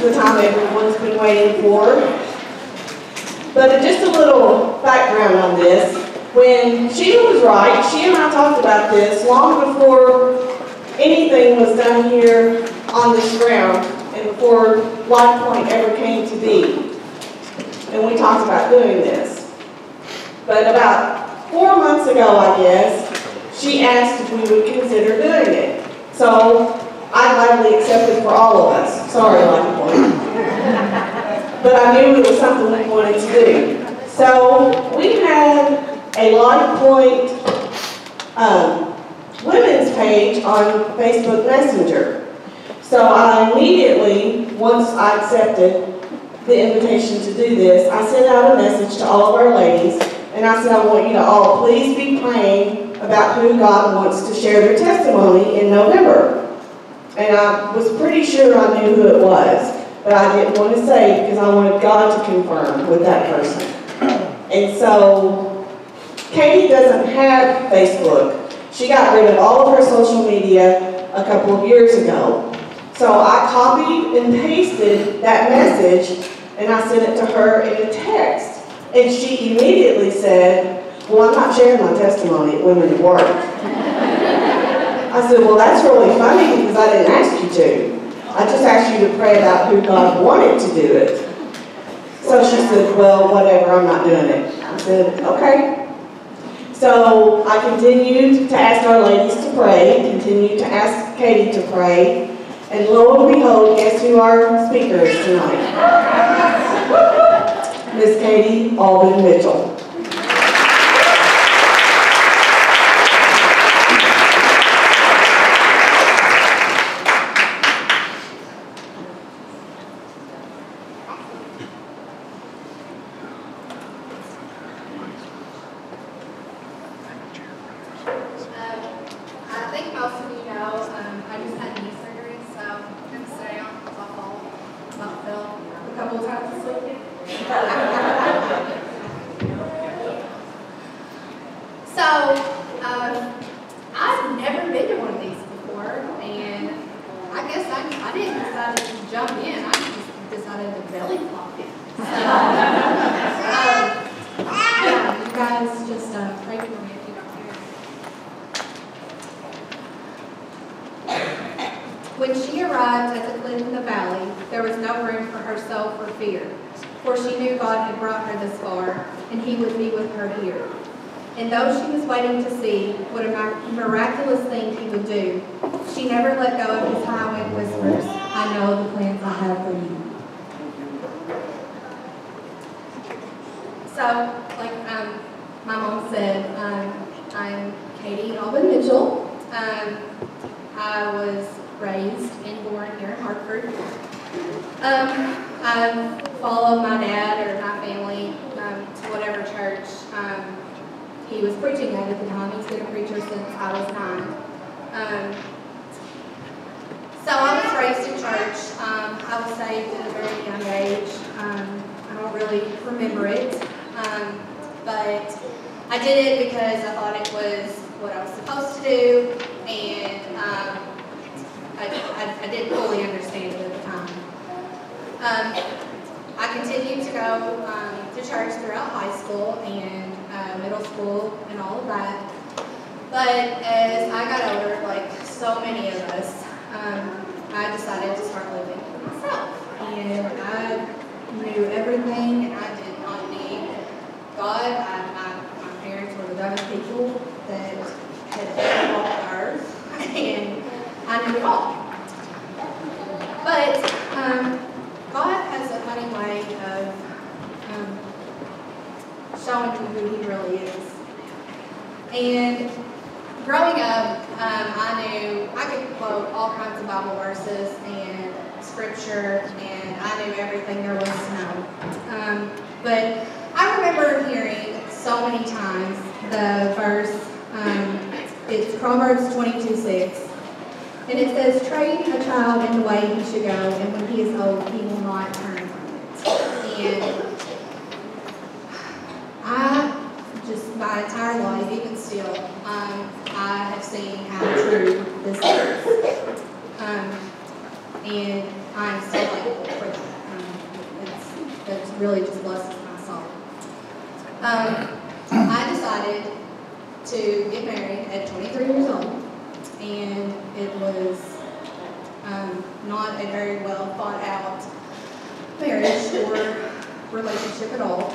the time everyone's been waiting for. But just a little background on this. When Sheila was right, she and I talked about this long before anything was done here on this ground and before Life Point ever came to be. And we talked about doing this. But about 4 months ago, I guess, she asked if we would consider doing it. So I gladly accepted for all of us. Sorry, Life Point. But I knew it was something we wanted to do. So we had a Life Point women's page on Facebook Messenger. So I immediately, once I accepted the invitation to do this, I sent out a message to all of our ladies, and I said, I want you to all please be praying about who God wants to share their testimony in November. And I was pretty sure I knew who it was, but I didn't want to say because I wanted God to confirm with that person. And so Katie doesn't have Facebook. She got rid of all of her social media a couple of years ago. So I copied and pasted that message and I sent it to her in a text. And she immediately said, well, I'm not sharing my testimony at Women at Work. I said, well, that's really funny because I didn't ask you to. I just asked you to pray about who God wanted to do it. So she said, well, whatever, I'm not doing it. I said, okay. So I continued to ask our ladies to pray, continued to ask Katie to pray, and lo and behold, guess who our speaker is tonight? Miss Katie Albin Mitchell. When she arrived at the cliff in the valley, there was no room for herself or fear, for she knew God had brought her this far, and He would be with her here. And though she was waiting to see what a miraculous thing He would do, she never let go of His highway whispers, I know the plans I have for you. So, like my mom said, I'm Katie Albin Mitchell. I was raised and born here in Hartford. I followed my dad or my family to whatever church he was preaching at the time. He's been a preacher since I was 9. So I was raised in church. I was saved at a very young age. I don't really remember it, but I did it because I thought it was what I was supposed to do, and I didn't fully understand it at the time. I continued to go to church throughout high school and middle school and all of that. But as I got older, like so many of us, I decided to start living for myself. And I knew everything, and I did not need God. My parents were the dumbest people that had ever walked the earth, and I knew it all. But God has a funny way of showing you who He really is. And growing up, I knew I could quote all kinds of Bible verses and scripture, and I knew everything there was to know. But I remember hearing so many times the verse, it's Proverbs 22:6. And it says, train a child in the way he should go, and when he is old, he will not turn from it. And I just, my entire life, even still, I have seen how true this is. And I'm so thankful for that. really just blesses my soul. I decided to get married at 23 years old, and it was not a very well thought out marriage or relationship at all.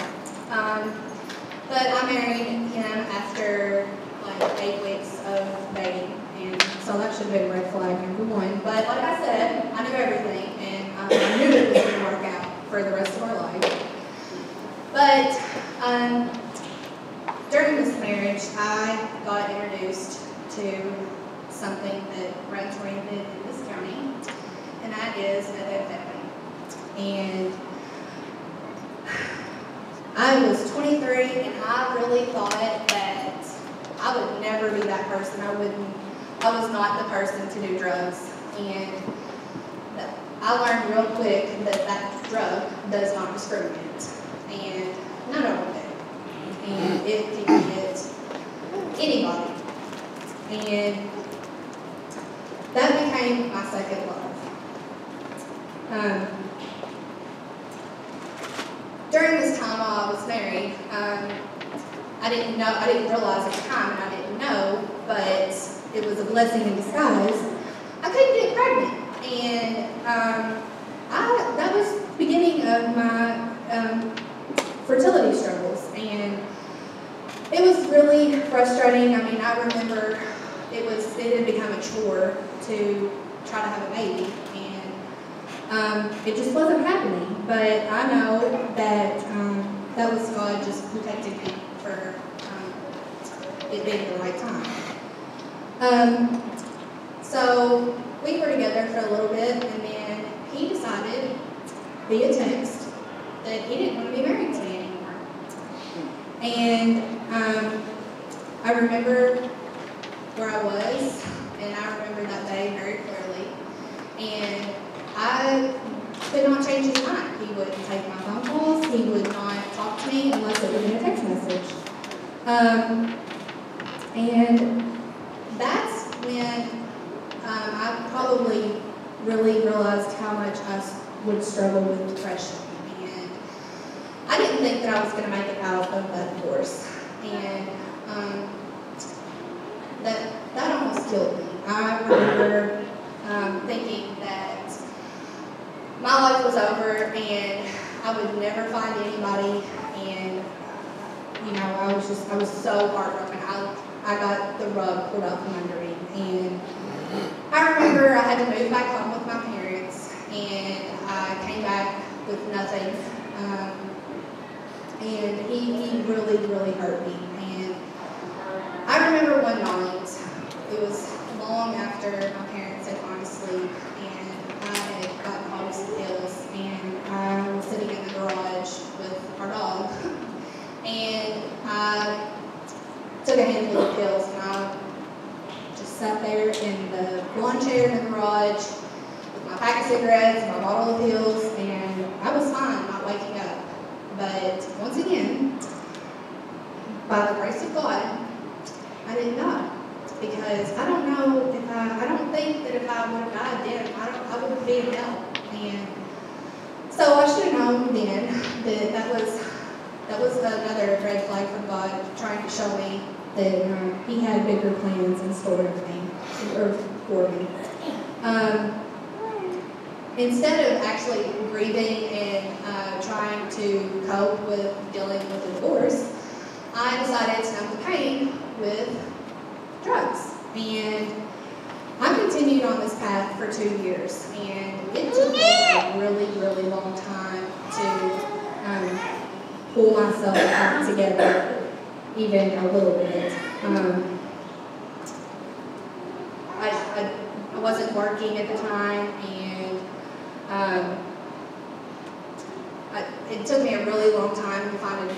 But I married him after like 8 weeks of dating, and so that should have been red flag number one. But like I said, I knew everything, and I knew it was going to work out for the rest of our life. But during this marriage, I got introduced to something that runs rampant in this county, and that is methamphetamine. And I was 23, and I really thought that I would never be that person. I was not the person to do drugs. And I learned real quick that that drug does not discriminate. And none of them do. And it can get anybody. And that became my second love. During this time while I was married, I didn't realize at the time, and I didn't know, but it was a blessing in disguise. I couldn't get pregnant, and that was the beginning of my fertility struggles, and it was really frustrating. I mean, I remember it had become a chore to try to have a baby, and it just wasn't happening. But I know that that was God just protecting me for it being the right time. So we were together for a little bit, and then he decided via text that he didn't want to be married to me anymore. And I remember where I was, and I remember that day very clearly. And I could not change his mind. He wouldn't take my phone calls. He would not talk to me unless it was in a text message. And that's when I probably really realized how much I would struggle with depression. And I didn't think that I was going to make it out of that divorce. And that almost killed me. I remember thinking that my life was over and I would never find anybody, and I was so heartbroken. I got the rug pulled out from under me, and I remember I had to move back home with my parents, and I came back with nothing, and he really, really hurt me. And I remember one night, it was long after my parents had gone to sleep, and I had gotten home with some pills, and I was sitting in the garage with our dog, and I took a handful of pills, and I just sat there in the lawn chair in the garage with my pack of cigarettes, my bottle of pills, and I was fine not waking up. But once again, by the grace of God, I didn't die. Because I don't know I don't think that if I would have died then, I would be in hell. And so I should have known then that was another red flag from God, trying to show me that He had bigger plans in store for me. Instead of actually grieving and trying to cope with dealing with a divorce, I decided to numb the pain with drugs. And I continued on this path for 2 years, and it took me a really, really long time to pull myself back together, even a little bit. I wasn't working at the time, and it took me a really long time to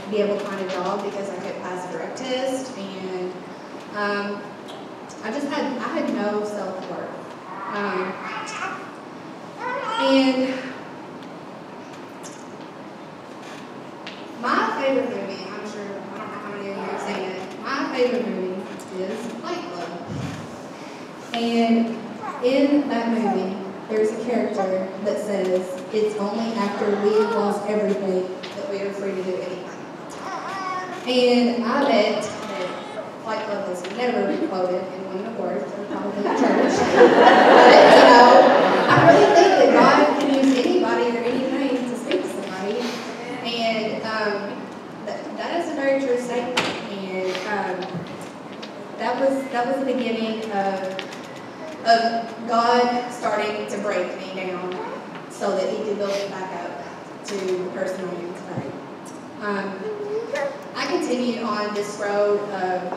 be able to find a job because I couldn't pass a drug test, and I had no self-worth. And my favorite movie, I'm sure, I don't know how many of you have seen it, my favorite movie is Fight Club. And in that movie, there's a character that says, it's only after we've lost everything that free to do anything. And I bet that Fight Club has never been quoted in one of the words, or probably in church. But, you know, I really think that God can use anybody or anything to speak to somebody. And that is a very true statement. And that was the beginning of God starting to break me down so that He could build me back up to the person I am today. I continued on this road of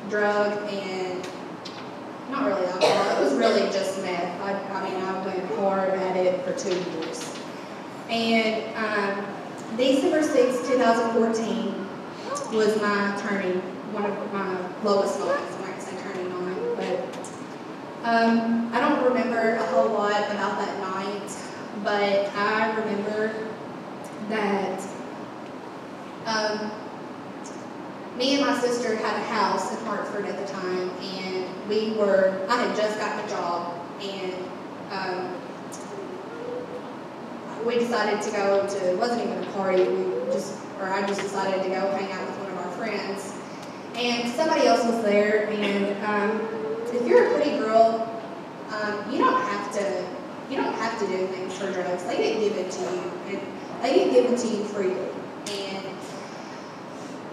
drug and not really alcohol. It was really just meth. I went hard at it for 2 years. And December 6, 2014 was one of my lowest moments. I'm not going to say turning on, but I don't remember a whole lot about that night, but I remember that me and my sister had a house in Hartford at the time, and I had just gotten a job, and we decided to go to, it wasn't even a party, I just decided to go hang out with one of our friends. And somebody else was there, and if you're a pretty girl, you don't have to do things for drugs. They didn't give it to you, and they didn't give it to you freely. And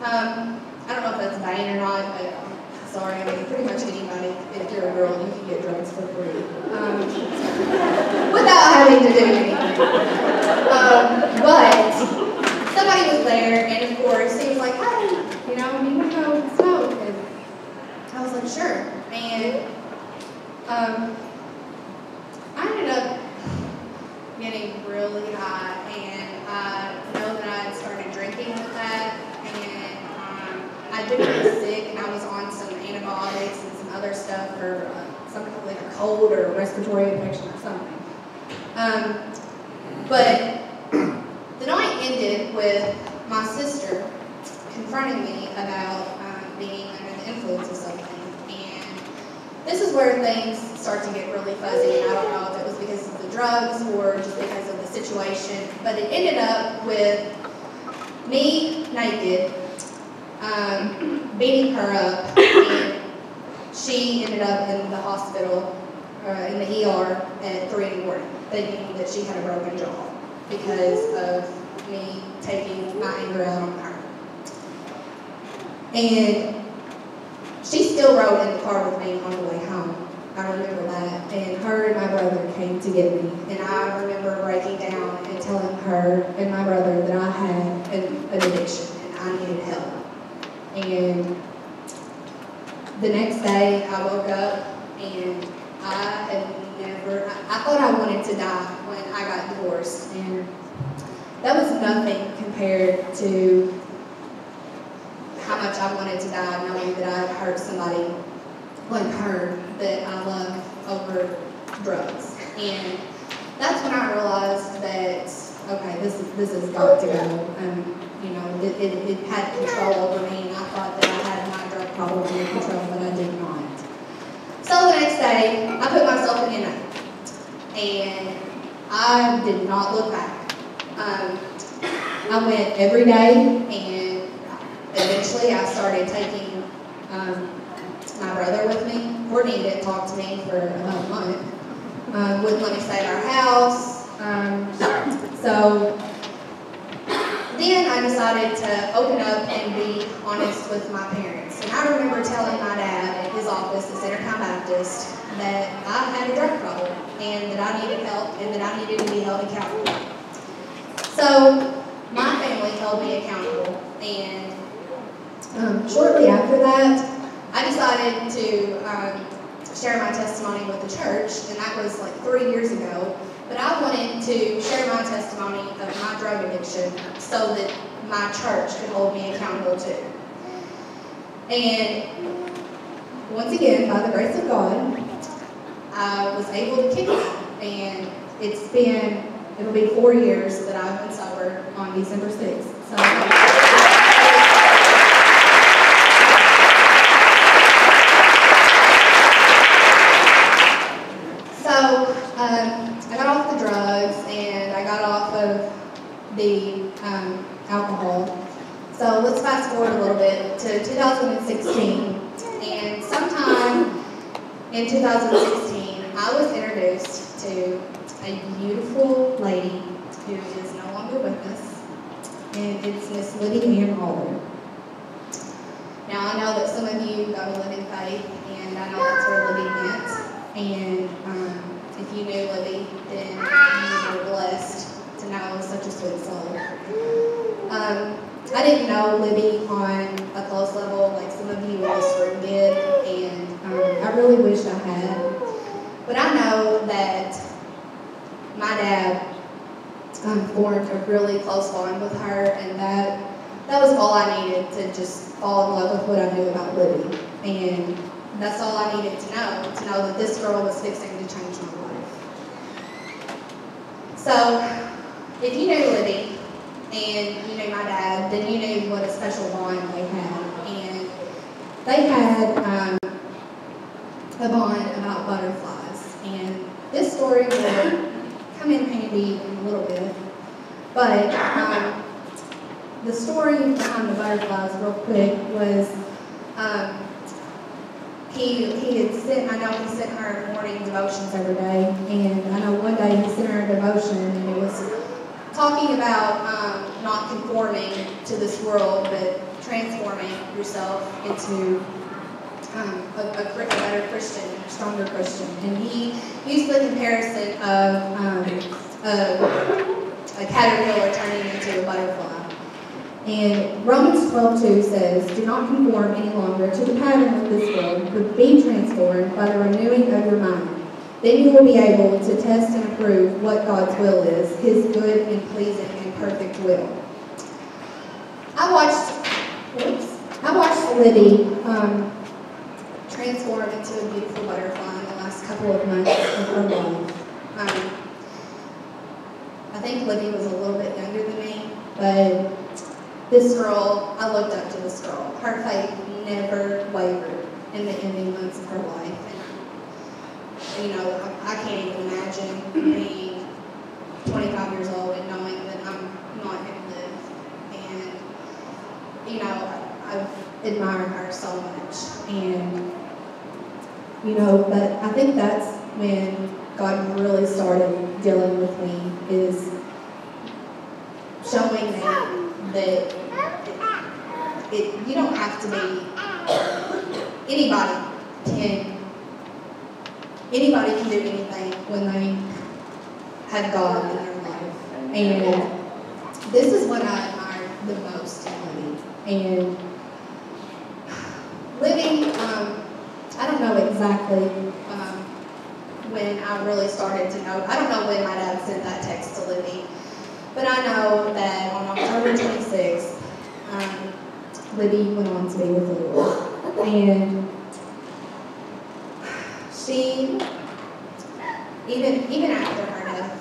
I don't know if that's vain or not, but sorry, I mean, pretty much anybody, if you're a girl, you can get drugs for free. Without having to do anything. But somebody was there, and of course, he was like, hey, you want to go smoke? And I was like, sure. And I ended up getting really high, and I know that I had started drinking with that, and I'd been really sick, and I was on some antibiotics and some other stuff for something like a cold or a respiratory infection or something. But the night ended with my sister confronting me about being under the influence of something. And this is where things start to get really fuzzy, and I don't know if it was because of the drugs or just because of the situation, but it ended up with me naked, beating her up, and she ended up in the hospital, in the ER at 3 in the morning, thinking that she had a broken jaw because of me taking my anger out on her. And she still rode in the car with me on the way home. I remember that. And her and my brother came to get me. And I remember breaking down and telling her and my brother that I had an addiction and I needed help. And the next day I woke up and I thought I wanted to die when I got divorced. And that was nothing compared to how much I wanted to die, knowing that I had hurt somebody like her that I love over drugs. And that's when I realized that, okay, this has got to go. It had control over me, and I thought that I had my drug problem under control, but I did not. So the next day, I put myself in NA, and I did not look back. I went every day, and eventually I started taking my brother with me. Courtney didn't talk to me for about a month. Wouldn't let me stay at our house. So then I decided to open up and be honest with my parents. And I remember telling my dad at his office at Centertown Baptist that I had a drug problem and that I needed help and that I needed to be held accountable. So my family held me accountable, and shortly after that, I decided to share my testimony with the church, and that was like 3 years ago. But I wanted to share my testimony of my drug addiction so that my church could hold me accountable too. And once again, by the grace of God, I was able to kick it. And it'll be 4 years that I've been sober on December 6th. I got off the drugs, and I got off of the alcohol, So let's fast forward a little bit to 2016. And sometime in 2016, I was introduced to a beautiful lady who is no longer with us. And it's Miss Libby Ann Aller. Now, I know that some of you go to Living Faith, and I know that's where Libby went. And if you knew Libby, then you were blessed to know such a sweet soul. I didn't know Libby on a close level like some of you in this room did, and I really wish I had. But I know that my dad formed a really close bond with her, and that was all I needed to just fall in love with what I knew about Libby. And that's all I needed to know that this girl was fixing to change my life. So, if you knew Libby, and you knew my dad, then you knew what a special bond they had. And they had a bond about butterflies. And this story will come in handy in a little bit. But the story behind the butterflies, real quick, was he had sent, I know he sent her morning devotions every day. And I know one day he sent her a devotion, and it was talking about not conforming to this world, but transforming yourself into a better Christian, a stronger Christian. And he used the comparison of a caterpillar turning into a butterfly. And Romans 12:2 says, "Do not conform any longer to the pattern of this world, but be transformed by the renewing of your mind. Then you will be able to test and approve what God's will is, His good and pleasing and perfect will." I watched Libby transform into a beautiful butterfly in the last couple of months of her life. I think Libby was a little bit younger than me, but this girl, I looked up to this girl. Her faith never wavered in the ending months of her life. And, you know, I can't even imagine being 25 years old and knowing that I'm not going to live. And, you know, I've admired her so much. And, you know, but I think that's when God really started dealing with me, is showing me that you don't have to be, anybody can do anything when they have God in their life. And this is what I admire the most in Libby. And Libby, I don't know exactly when I really started to know. I don't know when my dad sent that text to Libby, but I know that on October 26th, Libby went on to be with the Lord. And she, even after her death,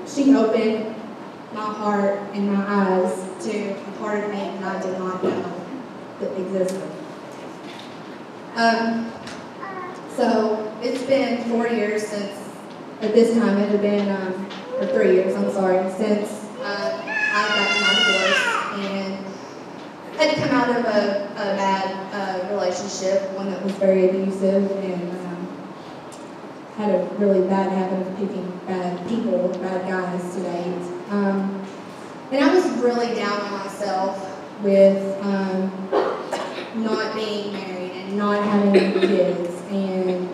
she opened my heart and my eyes to a part of me that I did not know that existed. So it's been 4 years since, at this time it had been, or 3 years, I'm sorry, since I got my divorce and had come out of a bad relationship, one that was very abusive, and had a really bad habit of picking bad people, bad guys to date. And I was really down on myself with not being married and not having any kids. And,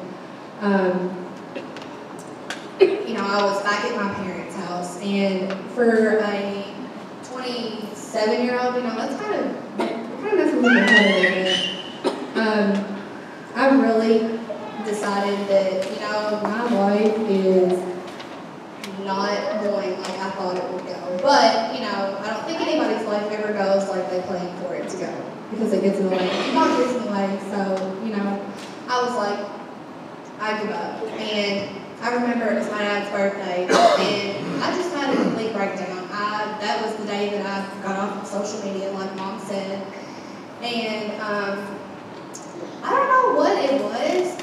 you know, I was back at my parents' house. And for a 27-year-old, you know, that's kind of messes with my head a little bit. I really decided that, you know, my life is not going like I thought it would go. But, you know, I don't think anybody's life ever goes like they planned for it to go, because it gets in the way. God gets in the way. So, you know, I was like, I give up. And I remember it was my dad's birthday, and I just had a complete breakdown. That was the day that I got off of social media, like Mom said. And I don't know what it was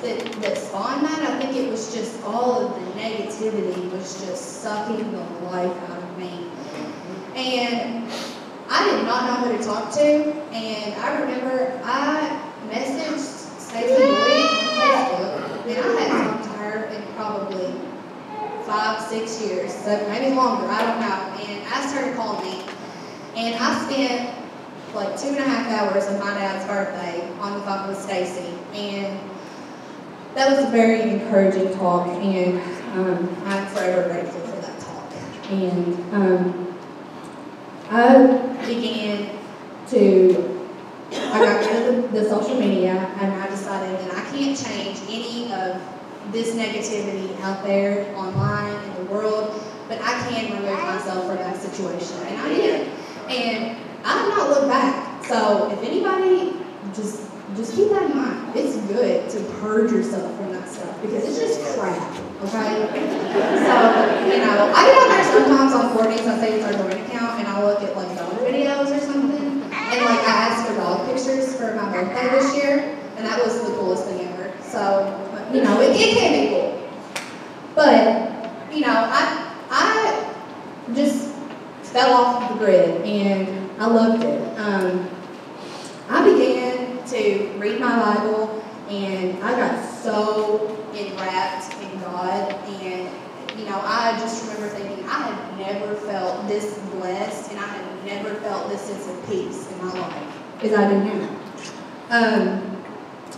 that spawned that. I think it was just all of the negativity was just sucking the life out of me. And I I did not know who to talk to, and I remember I messaged Stacey Boyd on Facebook, and I hadn't talked to her in probably 5-6 years, so maybe longer, I don't know, and asked her to call me, and I spent like 2.5 hours of my dad's birthday on the phone with Stacey, and that was a very encouraging talk, and I'm forever grateful for that talk. And I began to, I got rid of the social media, and I decided that I can't change any of this negativity out there online in the world, but I can remove myself from that situation, and I did. And I have not looked back. So if anybody, just keep that in mind. It's good to purge yourself from that stuff because it's just crap, okay? So, I get on there sometimes on Courtney's, I say it's our joint account, and I'll look at like dog videos or something, and like I asked for dog pictures for my birthday this year, and that was the coolest thing ever. So, it can be cool. But, I just fell off the grid, and I loved it. I began to read my Bible, and I got so enwrapped in God, and I just remember thinking I had never felt this blessed, and I had never felt this sense of peace in my life as I do now.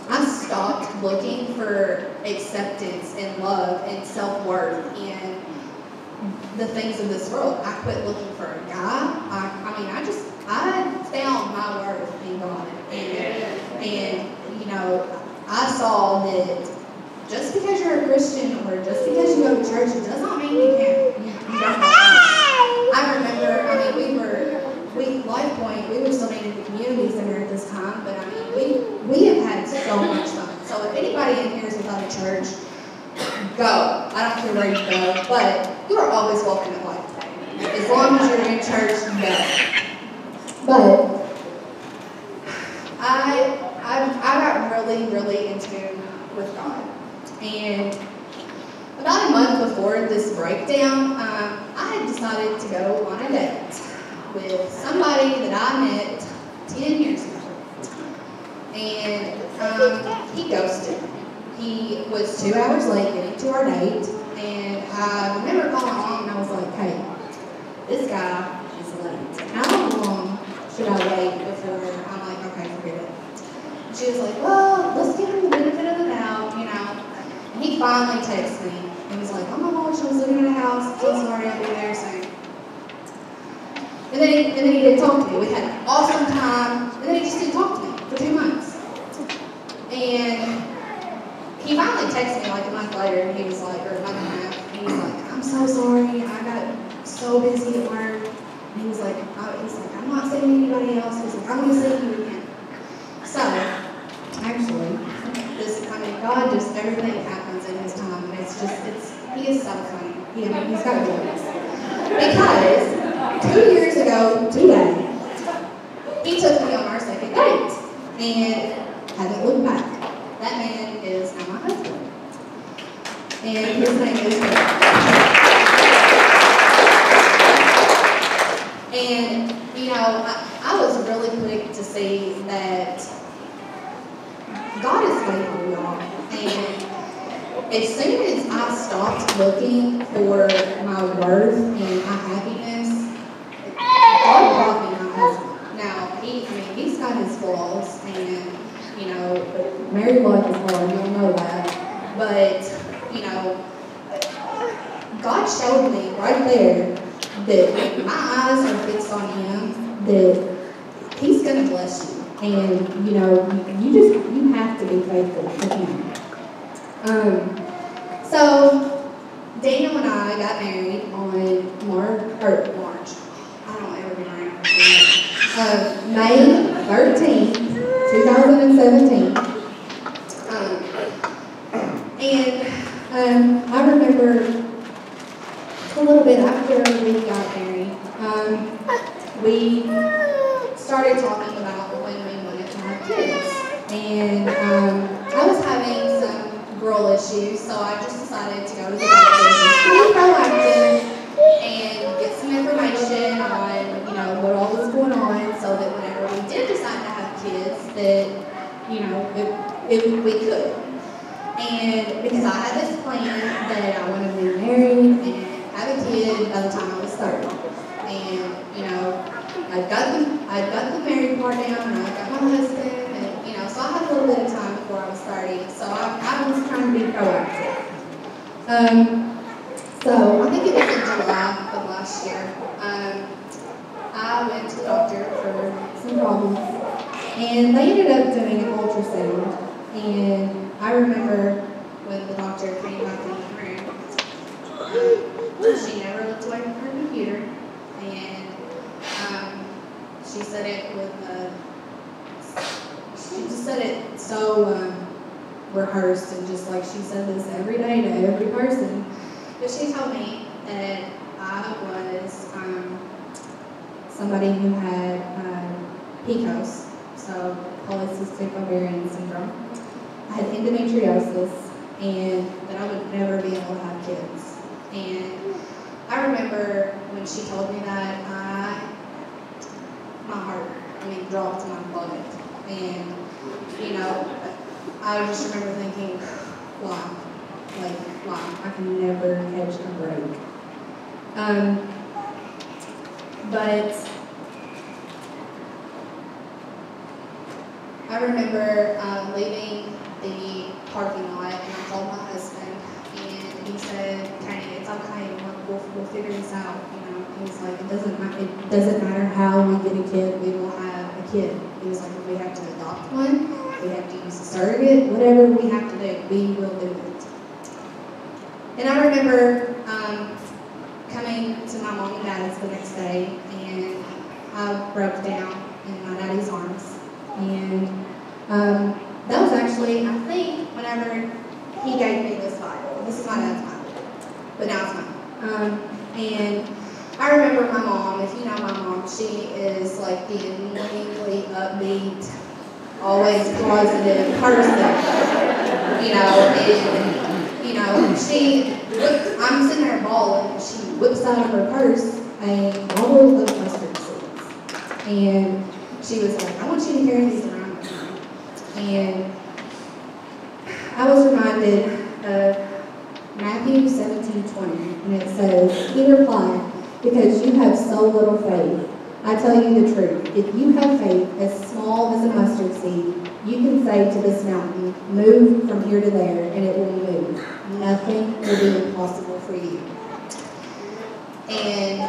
I stopped looking for acceptance and love and self-worth in the things of this world. I quit looking for a guy. I found my worth in God. And I saw that just because you're a Christian or just because you go to church, it does not mean you don't have fun. I remember, Life Point, we were so many in the community center at this time, but we have had so much fun. So if anybody in here is without a church, go. I don't care where you go, but you are always welcome at Life Point. As long as you're in church, go. But I got really, really in tune with God. And about a month before this breakdown, I had decided to go on a date with somebody that I met 10 years ago. And he ghosted me. He was 2 hours late getting to our date, and I remember calling mom and I was like, hey, this guy is late. How long should I wait before I'm like, okay, forget it. And she was like, well, let's give him the benefit of the doubt, And he finally texted me, and he's like, oh my gosh, I was living in a house, so sorry, I'll be there soon. And then he didn't talk to me. We had an awesome time, and then he just didn't talk to me for 2 months. And he finally texted me like a month later, and he was like, or a month and a half, and he was like, I'm so sorry, I got so busy at work. And he was like, I'm not seeing anybody else. He's like, I'm going to see you again. So, actually, God just, everything happens in his time, and he is so funny. He's got joys. Because 2 years ago today, he took me on our second date, and haven't looked back. That man is now my husband. And his name is Albin. And, I was really quick to see that God is faithful, y'all. And as soon as I stopped looking for my worth and my happiness, God brought me my husband. Now, he's got his flaws, and married life is hard, you all know that. But, God showed me right there that my eyes are fixed on him, that he's going to bless you. And, you have to be faithful to him. So, Daniel and I got married on March. I don't ever get married. May 13th, 2017. And I remember a little bit after we got married, we started talking about when we wanted to have kids. And I was having some girl issues, so I just decided to go to the doctor and be proactive and get some information on, what all was going on, so that whenever we did decide to have kids, that, you know, if we could. And because I had this plan that I wanted to be married and have a kid by the time I was 30. And, you know, I'd got the married part down, and I got my husband, and, you know, so I had a little bit of time before I was 30, so I was trying to be proactive. So I think it was in July of last year. I went to the doctor for some problems, and they ended up doing an ultrasound. And I remember when the doctor came back in the room, she never looked away from her computer, and she said it with she just said it so rehearsed, and just like she said this every day to every person. But she told me that I was somebody who had PCOS, so polycystic ovarian syndrome. I had endometriosis, and that I would never be able to have kids. And I remember when she told me that, my heart, dropped to my blood. And, you know, I just remember thinking, why? Like, why? I can never catch a break. But I remember leaving the parking lot, and I called my husband, and he said, "Cati, it's okay, we'll figure this out." You know, he was like, it doesn't matter how we get a kid, we will have a kid. He was like, if we have to adopt one, we have to use a surrogate, whatever we have to do, we will do it. And I remember coming to my mom and dad's the next day, and I broke down in my daddy's arms. And that was actually, I think, whenever he gave me this Bible. This is my dad's Bible, but now it's mine. And I remember my mom, if you know my mom, she is like the annoyingly upbeat, always positive person, you know, and, you know, I'm sitting there bawling, and she whips out of her purse a bottle of mustard seeds. And she was like, "I want you to carry these around with you." And I was reminded of Matthew 17:20, and it says, "He replied, because you have so little faith. I tell you the truth, if you have faith as small as a mustard seed, you can say to this mountain, move from here to there, and it will move. Nothing will be impossible for you." And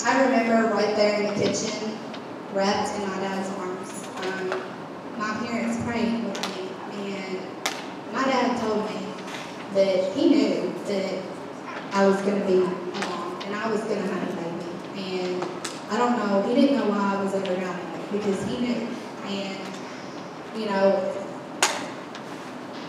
I remember right there in the kitchen, wrapped in my dad's arms, my parents praying with me, and my dad told me that he knew that I was going to be a mom, and I was going to have a baby. And I don't know, he didn't know why I was ever having it, because he knew. And, you know,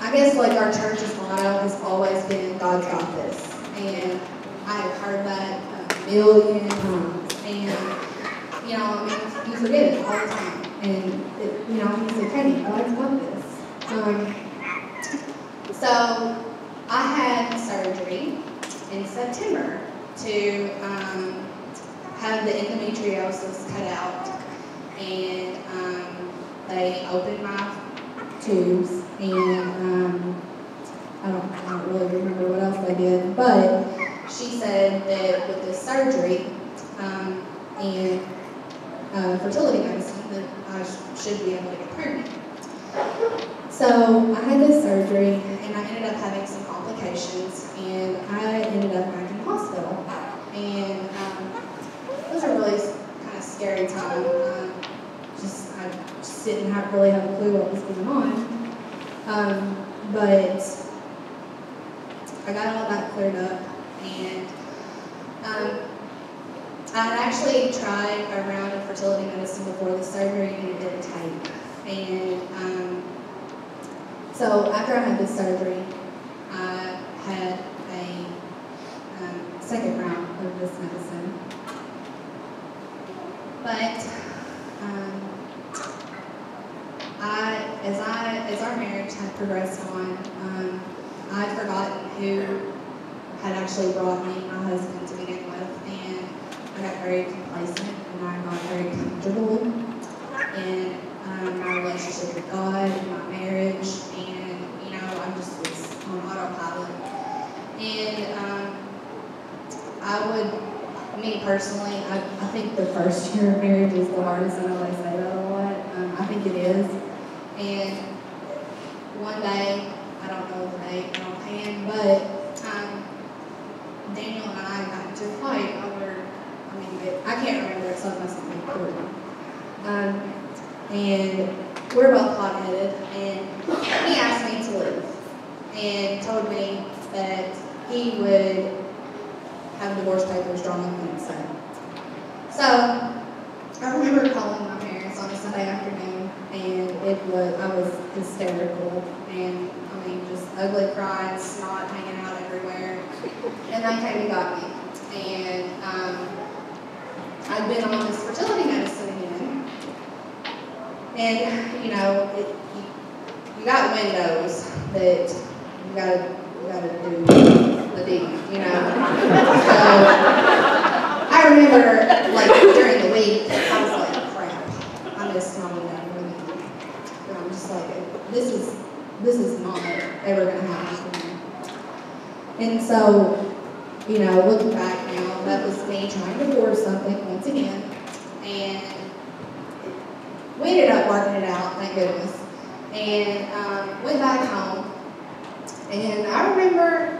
I guess like our church's motto has always been, "God's got this." And I have heard that a million times. And, you know, you forget it all the time. And, you know, he said, "Cati, God's got this." So I had surgery in September to have the endometriosis cut out. And they opened my tubes, and I don't really remember what else they did, but she said that with this surgery and fertility medicine that I should be able to get pregnant. So I had this surgery, and I ended up having some complications, and I ended up back in the hospital. And it was a really kind of scary time. I just didn't really have a clue what was going on. But I got all that cleared up, and I had actually tried a round of fertility medicine before the surgery, and it didn't take. And so after I had this surgery, I had a second round of this medicine. But as our marriage had progressed on, I'd forgotten who had actually brought me my husband to begin with, and got very complacent, and I got very comfortable in my relationship with God, my marriage, and I just was on autopilot. And me personally, I think the first year of marriage is the hardest. I know they say that a lot. I think it is. And one day, I don't know the date offhand, but Daniel and I got into a fight over, I can't remember, it's something that's not important. And we're both hot-headed, and he asked me to leave and told me that he would have divorce papers drawn up and signed. So I remember calling my parents on a Sunday afternoon, and I was hysterical, and just ugly crying, snot hanging out everywhere. And they came and got me. And I'd been on this fertility medicine again. And you got windows that you gotta do the deed, So I remember, during the week, I was like, crap, I missed my window. And I'm just like, this is not ever gonna happen for me. And so, looking back now, that was me trying to force something once again. And we ended up working it out, thank goodness. And went back home. And I remember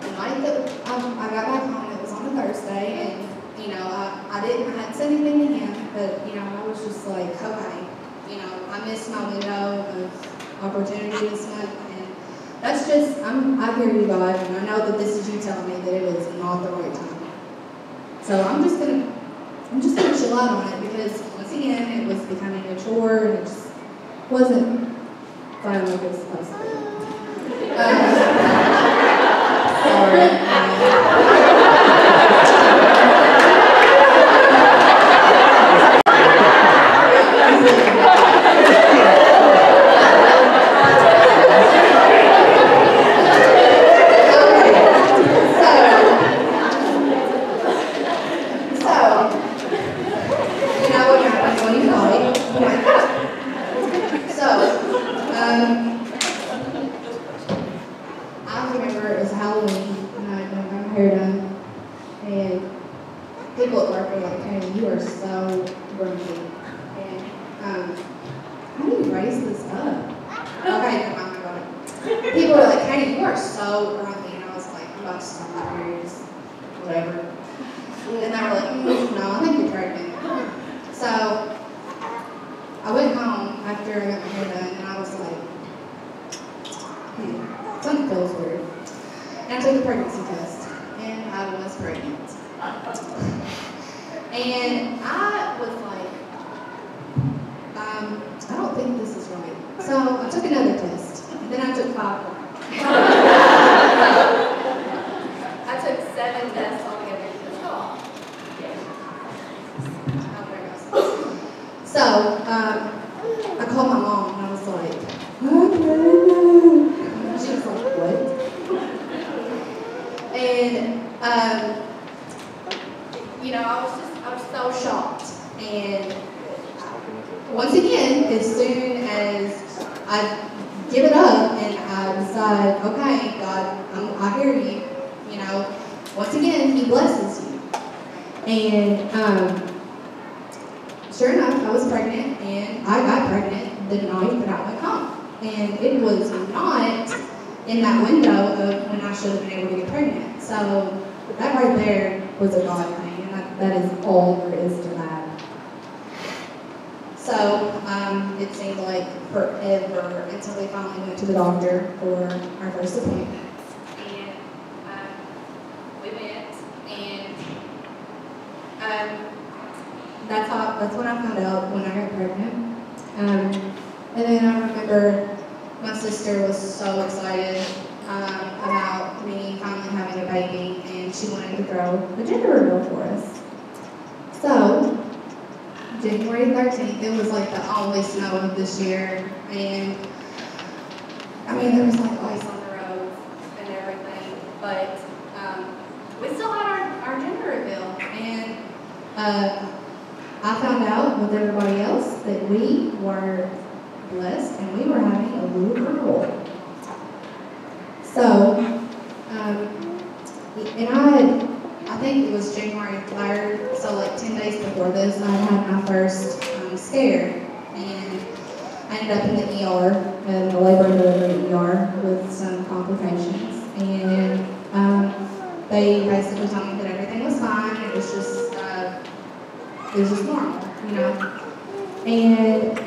the night that I got back home, it was on a Thursday, and I hadn't said anything to him, but I was just like, okay, I missed my window of opportunity this month, and that's just, I hear you, God, and I know that this is you telling me that it is not the right time. So I'm just gonna chill out on it, because once again, it was becoming a chore, and it just wasn't fun like it was supposed to be. Sorry. I remember it was Halloween, and I got my hair done, and people at work were like, "Hey, you are so grumpy." And how do you raise this up? Okay, come on, about it. People were like, "Hey, you are so grumpy," and I was like, "I'm about to stop my periods, whatever." And they were like, "No, I think you're pregnant." So I went home after I got my hair done, and I was like, something feels weird. And I took a pregnancy test, and I was pregnant. And I was like, I don't think this is right. So I took another test, and then I took 5 more. I took 7 tests altogether. So I called my mom, and I was like, she was like, what? And, I was so shocked. And once again, as soon as I give it up and I decide, okay, God, I hear you, once again, He blesses you. And sure enough, I was pregnant, and I got pregnant the night that I went home. And it was not in that window of when I should have been able to get pregnant. So that right there was a God thing, and that is all there is to that. So it seemed like forever until we finally went to the doctor for our first appointment. And we went, and that's when I found out when I got pregnant. And then I remember my sister was so excited about me finally having a baby, and she wanted to throw a gender reveal for us. So, January 13th, it was like the only snow of this year, and there was like ice on the roads and everything, but we still had our gender reveal, and I found out with everybody else that we were blessed and we were having a little girl. So, and I think it was January 3rd, so like 10 days before this, I had my first scare. And I ended up in the ER, in the labor and delivery ER, with some complications. And they basically told me that everything was fine. It was just normal, you know. And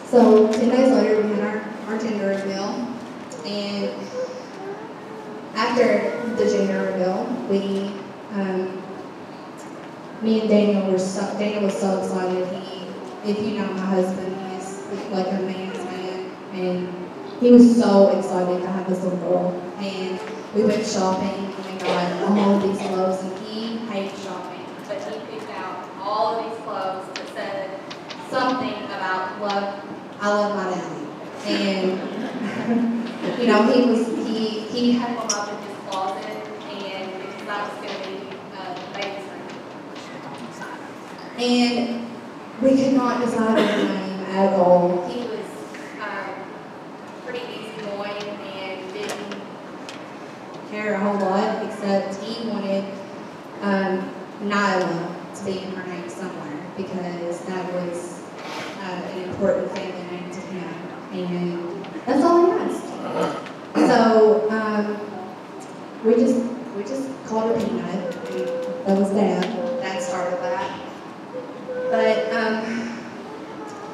so 10 days later, we had our gender reveal. And after the gender reveal, me and Daniel was so excited. If you know my husband, he is like a man's man, and he was so excited to have this little girl. And we went shopping and got all of these clothes, and he hates shopping, but he picked out all of these clothes that said something about love. I love my daddy, and you know he had them up in his closet, and because that was going to be baby's room, and we could not decide on a name at all. He was pretty easygoing and didn't care a whole lot, except he wanted Nyla to be in her name somewhere, because that was an important family name to him, and that's all he asked. So we just called her Peanut. That was Dad. Dad started that. But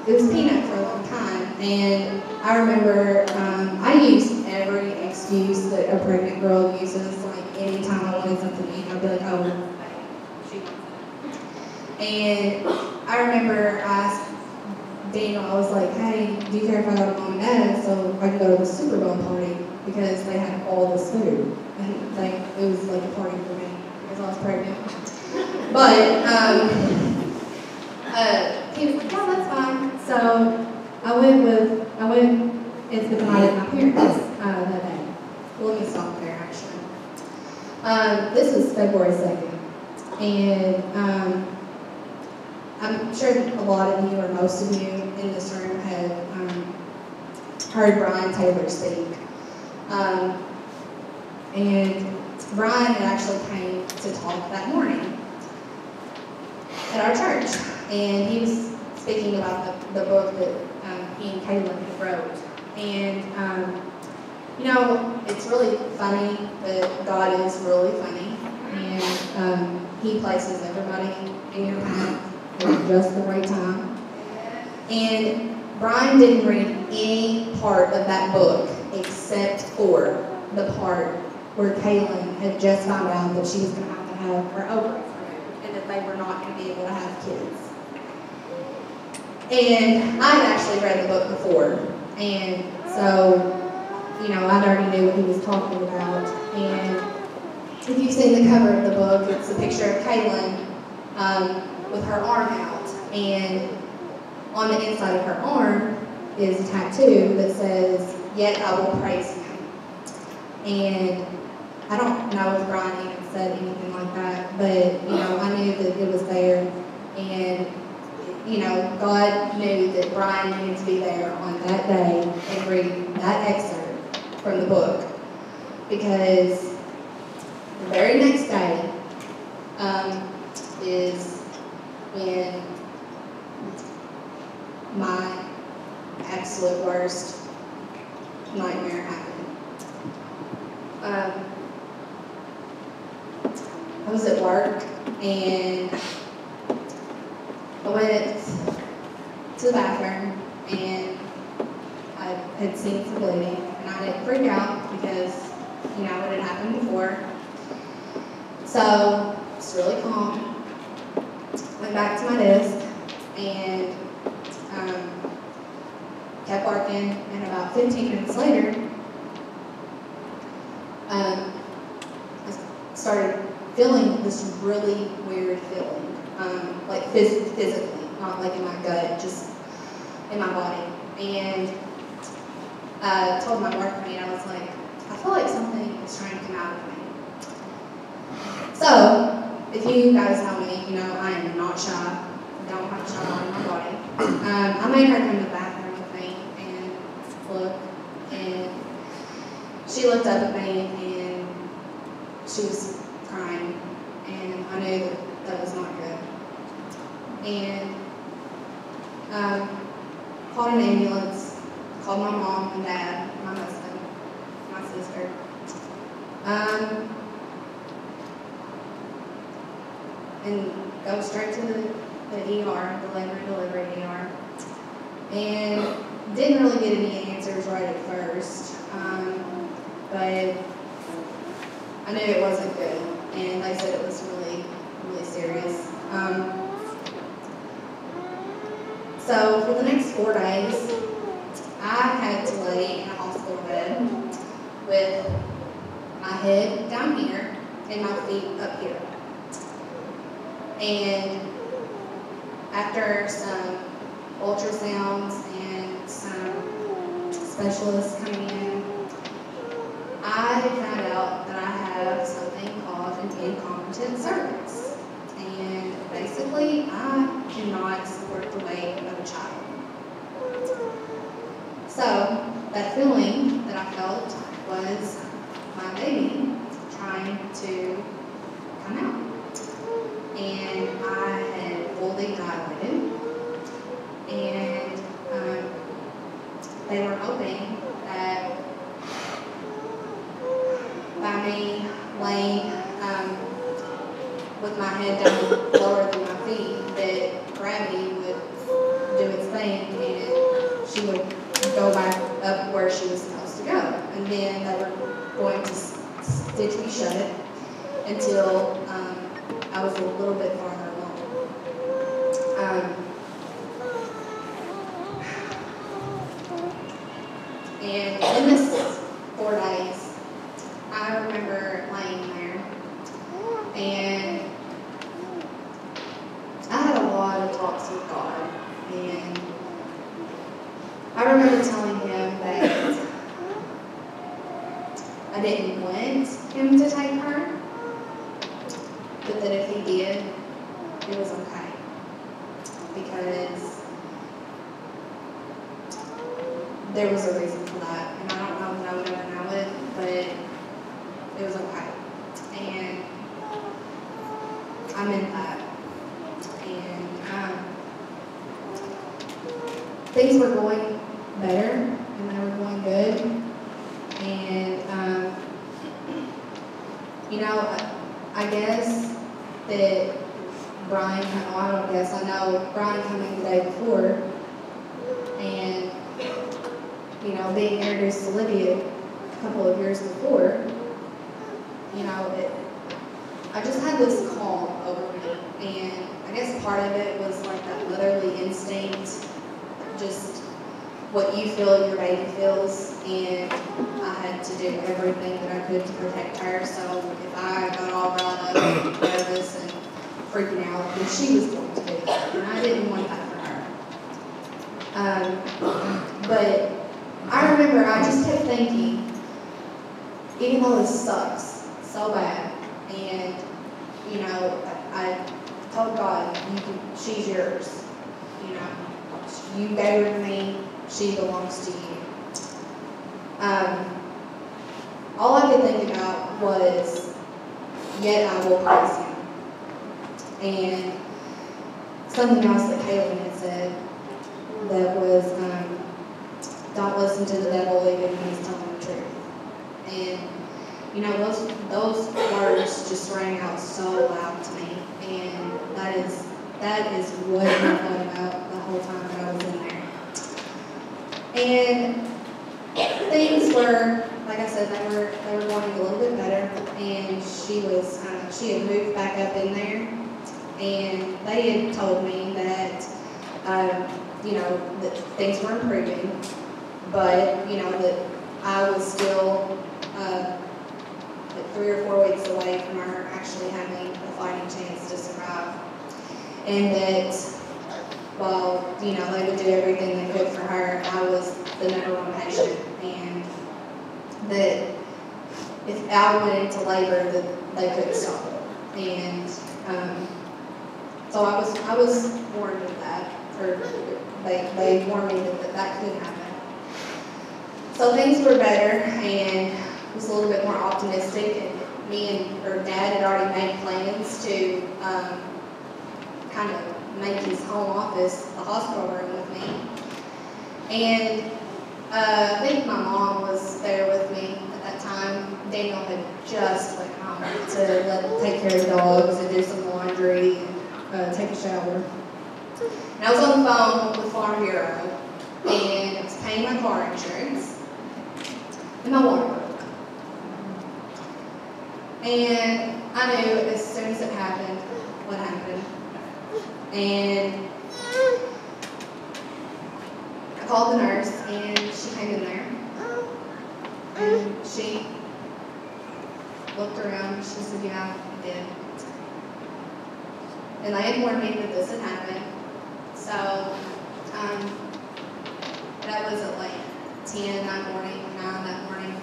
it was Peanut for a long time, and I remember I used every excuse that a pregnant girl uses. Like anytime I wanted something to eat, I'd be like, "Oh, she wants it." And I remember I asked Daniel, I was like, "Hey, do you care if I go to Mom and Dad so I can go to the Super Bowl party?" Because they had all this food, and it was like a party for me because I was pregnant. But he was like, "Yeah, that's fine." So I went and spent the night at my parents that day. Well, let me stop there actually. This was February 2nd, and I'm sure a lot of you, or most of you in this room, have heard Brian Taylor speak. And Brian actually came to talk that morning at our church. And he was speaking about the book that he and Caitlin had wrote. And, you know, it's really funny that God is really funny. And he places everybody in your path at just the right time. And Brian didn't read any part of that book except for the part where Caitlin had just found out that she was going to have her ovaries removed and that they were not going to be able to have kids. And I had actually read the book before, and so, you know, I already knew what he was talking about. And if you've seen the cover of the book, it's a picture of Caitlin with her arm out, and on the inside of her arm is a tattoo that says, "Yet I will praise him." And I don't know if Brian even said anything like that, but, you know, I knew that it was there, and, you know, God knew that Brian needed to be there on that day and read that excerpt from the book, because the very next day is when my absolute worst nightmare happened. I was at work, and I went to the bathroom, and I had seen some bleeding, and I didn't freak out because, you know, it had happened before. So, just really calm. Went back to my desk, and kept working, and about 15 minutes later, I started feeling this really weird feeling, like physically, not like in my gut, just in my body. And I told my workmate, I was like, I feel like something is trying to come out of me. So if you guys know me, you know I am not shy. I don't have a shy in my body. I made her come to the bathroom with me and look, and she looked up at me and she was crying, and I knew that that was not good. And called an ambulance, called my mom and dad, my husband, my sister. And go straight to the ER, the labor and delivery ER. And didn't really get any answers right at first, but I knew it wasn't good, and they said it was really, really serious. So for the next 4 days, I had to lay in a hospital bed with my head down here and my feet up here. And after some ultrasounds and some specialists coming in, I found out that I have something called an incompetent cervix. And basically, I cannot support the weight of a child. So, that feeling that I felt was my baby trying to come out. And I had fully dilated, and they were hoping that by me laying with my head down lower than my feet, that gravity would do its thing and she would go back up where she was supposed to go. And then they were going to stitch me shut until I was a little bit farther along. And in this 4 days, I remember laying there, and I had a lot of talks with God, and I remember telling him that I didn't want him to take her, but that if he did, it was okay, because there was a reason for that, and I don't know that I would ever know it, but it was okay, and I meant that. And things were going better, and they were going good, and you know, I guess that Brian, I don't guess, I know Brian coming the day before, and you know, being introduced to Lydia a couple of years before, you know, I just had this calm over me, and I guess part of it was like that motherly instinct, just what you feel your baby feels, and I had to do everything that I could to protect her. So if I got all riled up and nervous and freaking out, then she was going to do that, and I didn't want that for her. But I remember I just kept thinking, even though this sucks so bad, and you know, I told God, she's yours. You know, you gave her to me. She belongs to you. All I could think about was, yet I will praise him. And something else that Caleb had said that was, don't listen to the devil even when he's telling the truth. And you know, those words just rang out so loud to me, and that is what I thought about the whole time that I was in there. And things were, like I said, they were going a little bit better, and she had moved back up in there, and they had told me that you know, that things were improving, but you know that I was still like 3 or 4 weeks away from her actually having a fighting chance to survive, and that while you know they would do everything they could for her, I was the #1 patient, and that if I went into labor, that they couldn't stop it. And So I was warned of that, or they warned me that could happen. So things were better and was a little bit more optimistic, and Dad had already made plans to kind of make his home office a hospital room with me. And I think my mom was there with me at that time. Daniel had just went home to take care of the dogs and do some laundry and take a shower. And I was on the phone with Farm Bureau, and I was paying my car insurance, and my water broke. And I knew as soon as it happened what happened. And I called the nurse, and she came in there, and she looked around, and she said, yeah, I did. And they informed me that this had happened. So, that was at like 10 that morning, 9 that morning.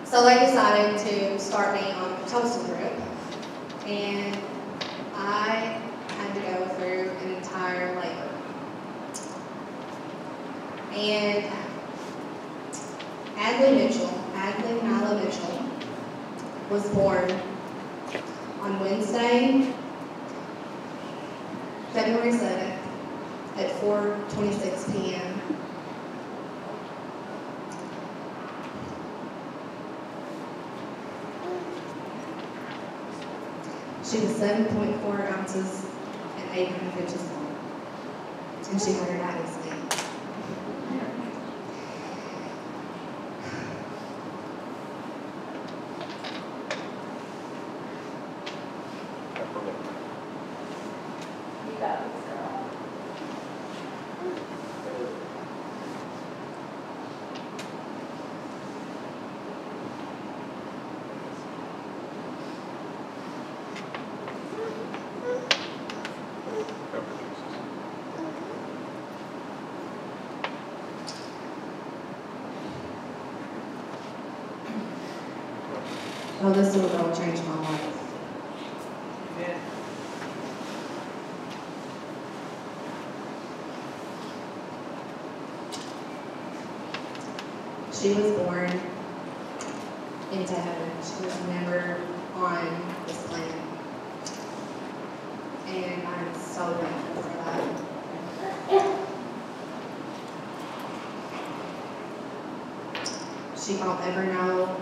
So they decided to start me on a Pitocin drip, and I had to go through an entire labor. And Adley Nyla Mitchell, was born on Wednesday, February 7th at 4:26 p.m. She was 7.4 ounces and 8.5 inches long, and she had her daddy's name. Oh, this little girl changed my life. Yeah. She was born into heaven. She was never on this planet. And I'm so grateful for that. She won't ever know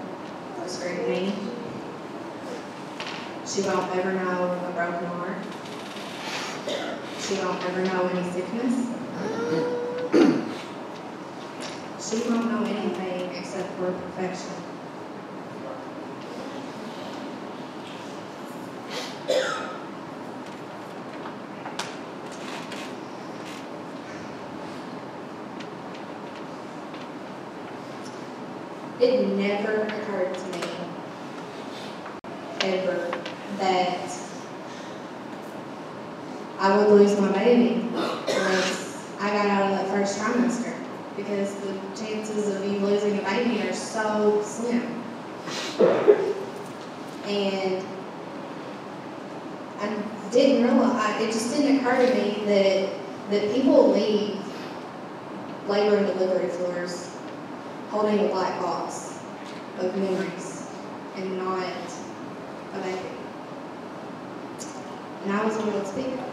scrutiny. She won't ever know a broken heart. She won't ever know any sickness. She won't know anything except for perfection. It never occurred to me, ever, that I would lose my baby once I got out of that first trimester, because the chances of you losing a baby are so slim. And I didn't realize, it just didn't occur to me that people leave labor and delivery floors holding a black box of memories and not a baby. And I was one of those people.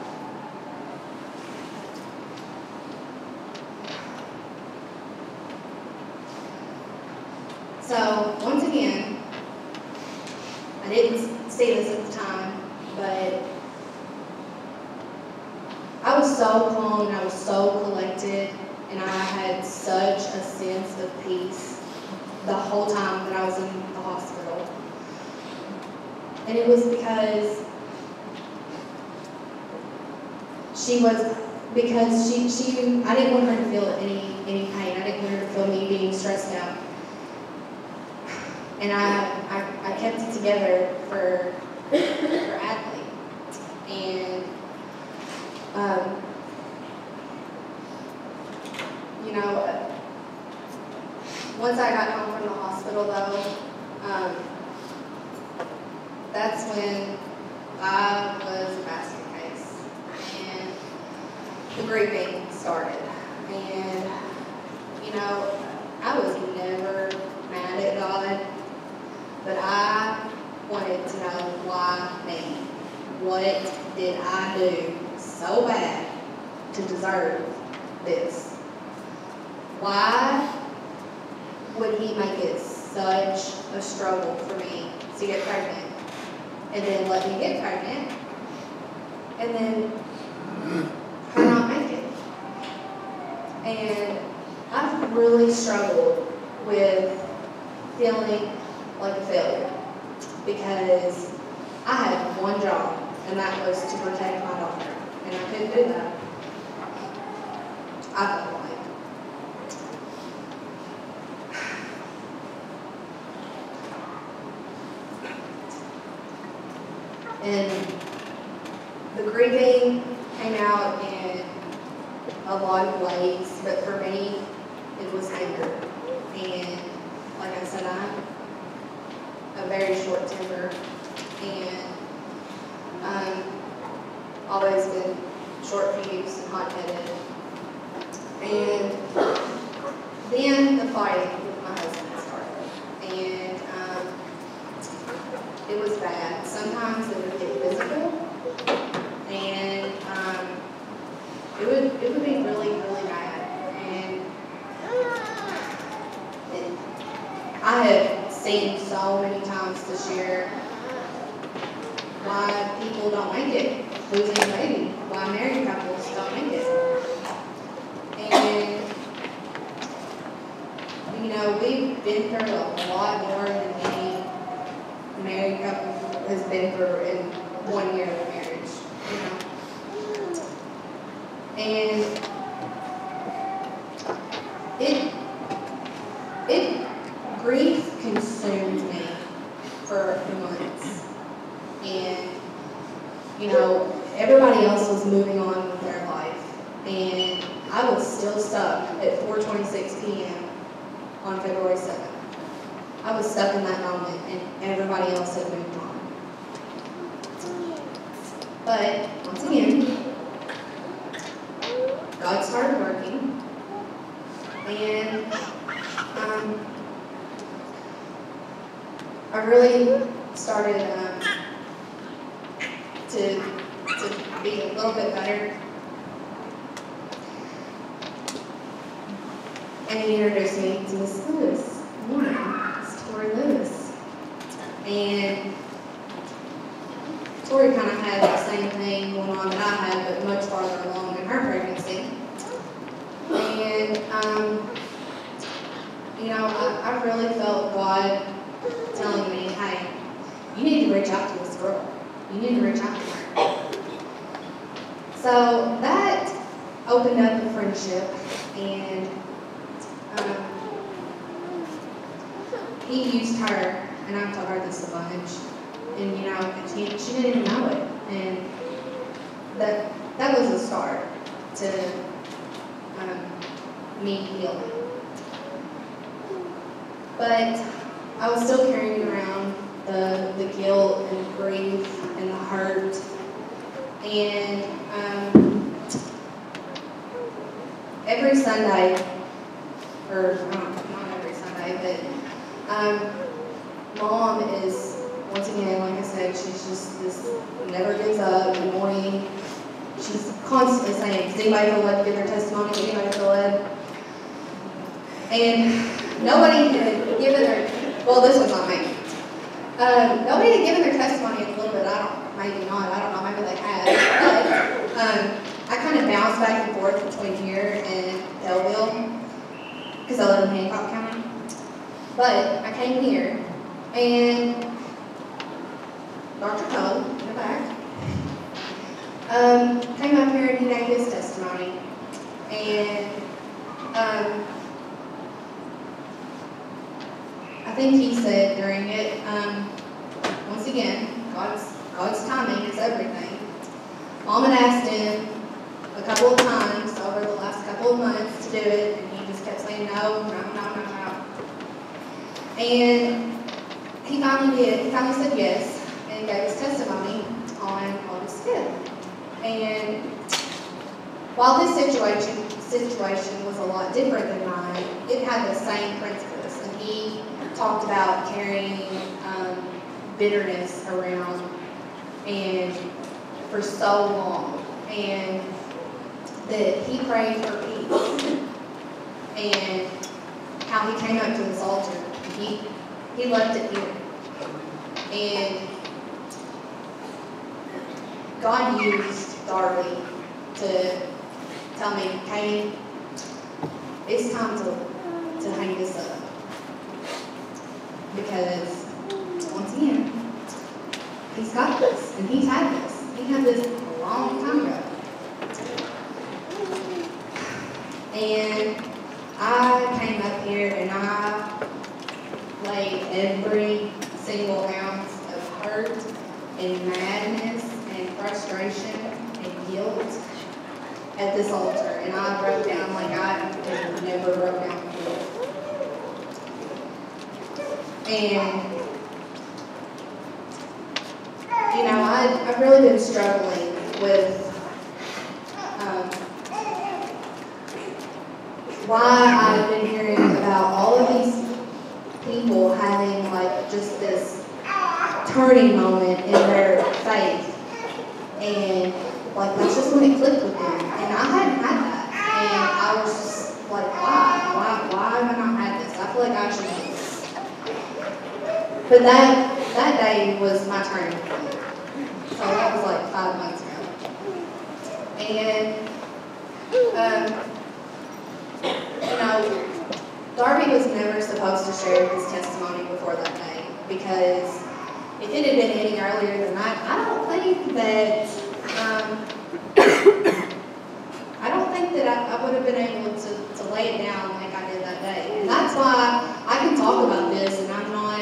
So, once again, I didn't say this at the time, but I was so calm and I was so collected, and I had such a sense of peace the whole time that I was in the hospital. And it was because I didn't want her to feel any pain. I didn't want her to feel me being stressed out. And I kept it together for Adley. And you know, once I got home from the hospital though, that's when I was a basket case, and the grieving started. And, you know, I was never mad at God, but I wanted to know why me. What did I do so bad to deserve this? Why would he make it such a struggle for me to get pregnant? And then let me get pregnant, and then her not make it. And I've really struggled with feeling like a failure because I had one job, and that was to protect my daughter, and I couldn't do that. I felt like. And the grieving came out in a lot of ways, but for me, it was anger. And like I said, I'm a very short temper, and always been short fused and hot-headed. And then the fight with my husband started, and it was bad. Sometimes it would get physical, and it would be really, really bad. And I have seen so many times this year why people don't make it, losing a baby, why married couples don't make it. And, you know, we've been through a lot more than any married couple has been through in 1 year of marriage, you know. And grief consumed me for months. And, you know, everybody else was moving on with their life. And I was still stuck at 4:26 p.m. on February 7th. I was stuck in that moment, and everybody else had moved on. But, once again, God started working, and I really started to be a little bit better. And he introduced me to Miss Lewis. It's Tori Lewis. And Tori kind of had the same thing going on that I had, but much farther along in her pregnancy. And, you know, I really felt God telling me, hey, you need to reach out to this girl. You need to reach out to her. So that opened up a friendship, and he used her, and I've told her this a bunch, and, you know, she didn't even know it. And that was a start to me healing. But I was still carrying around the guilt and the grief and the hurt. And every Sunday, or not every Sunday, but Mom is, once again, like I said, she's just this never gives up, annoying. She's constantly saying, does anybody feel led to give their testimony? Does anybody feel led? And nobody had given their, well, this was not me. Nobody had given their testimony in a little bit. Maybe not, I don't know, maybe they had. But I kind of bounced back and forth between here and Delville, because I live in Hancock County. But I came here, and Dr. Cole, in the back, came up here and he gave his testimony. And I think he said during it, once again, God's timing is everything. Mom had asked him a couple of times over the last couple of months to do it, and he just kept saying no. And he finally did. He finally said yes and gave his testimony on August 5th. And while this situation was a lot different than mine, it had the same principles. And he talked about carrying bitterness around and for so long, and that he prayed for peace, and how he came up to this altar. He left it here. And God used Darby to tell me, hey, it's time to hang this up. Because, once again, he's got this, and he's had this. He had this a long time ago. And I came up here and I laid every single ounce of hurt and madness and frustration and guilt at this altar. And I broke down like I have never broke down before. And, you know, I've really been struggling with why I've been hearing about all of these people having like just this turning moment in their faith, and like that's just when it clicked with them, and I hadn't had that, and I was just like, why have I not had this? I feel like I should do this. But that day was my turning point, so that was like 5 months ago, and you know, Darby was never supposed to share his testimony before that day, because if it had been any earlier than that, I don't think that I would have been able to lay it down like I did that day. And that's why I can talk about this, and I'm not,